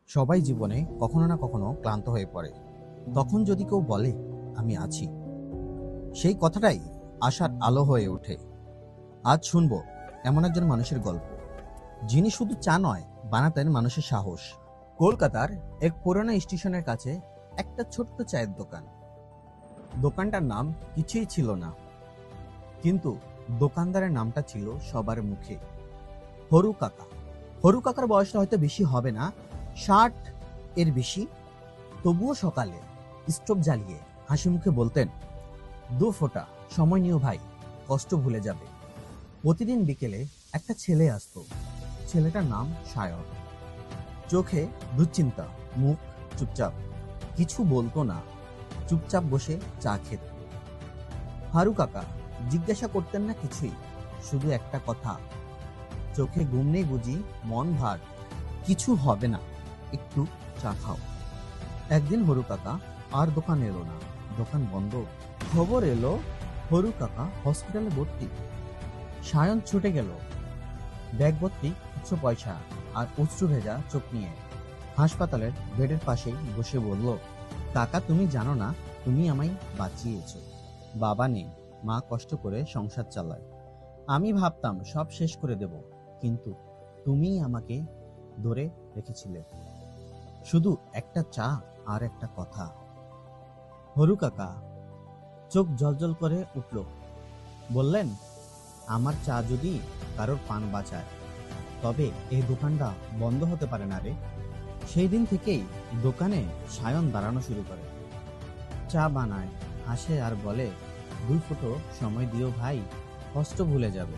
সবাই জীবনে কখনো না কখনো ক্লান্ত হয়ে পড়ে। তখন যদি কেউ বলে আমি আছি, সেই কথাটাই আশার আলো হয়ে ওঠে। আজ শুনবো এমন একজন মানুষের গল্প, যিনি শুধু চা নয়, বানাতেন মানুষের সাহস। কলকাতার এক পুরনো স্টেশনের কাছে একটা ছোট্ট চায়ের দোকান। দোকানটার নাম কিছুই ছিল না, কিন্তু দোকানদারের নামটা ছিল সবার মুখে, হরু কাকা। হরু কাকার বয়সটা হয়তো বেশি হবে না, 60 এর বেশি। তবুও সকালে স্টোভ জ্বালিয়ে হাসি মুখে বলতেন, 2 ফোঁটা সময় নিও ভাই, কষ্ট ভুলে যাবে। প্রতিদিন বিকেলে একটা ছেলে আসতো। ছেলেটার নাম সায়ন। চোখে দুশ্চিন্তা, মুখ চুপচাপ, কিছু বলতো না, চুপচাপ বসে চা খেত। হারু কাকা জিজ্ঞাসা করতেন না কিছুই, শুধু একটা কথা, চোখে ঘুম নেই বুঝি, মন ভার? কিছু হবে না, একটু চা খাও। একদিন হরু কাকা আর দোকান এলো না, দোকান বন্ধ। খবর এলো হরু কাকা হসপিটালে ভর্তি। সায়ন ছুটে গেল, ব্যাগ ভর্তি কিছু পয়সা আর অশ্রু ভেজা চোখ নিয়ে হাসপাতালের বেডের পাশেই বসে বলল, কাকা তুমি জানো না, তুমি আমায় বাঁচিয়েছো। বাবা নেই, মা কষ্ট করে সংসার চালায়। আমি ভাবতাম সব শেষ করে দেব, কিন্তু তুমিই আমাকে ধরে রেখেছিলে। শুধু একটা চা আর একটা কথা। হরু কাকা চোখ জলজল করে উঠল, বললেন, আমার চা যদি কারোর প্রাণ বাঁচায়, তবে এই দোকানটা বন্ধ হতে পারে না রে। সেই দিন থেকেই দোকানে সায়ন দাঁড়ানো শুরু করে, চা বানায়, হাসে আর বলে, 2 ফোঁটা সময় দিও ভাই, কষ্ট ভুলে যাবে।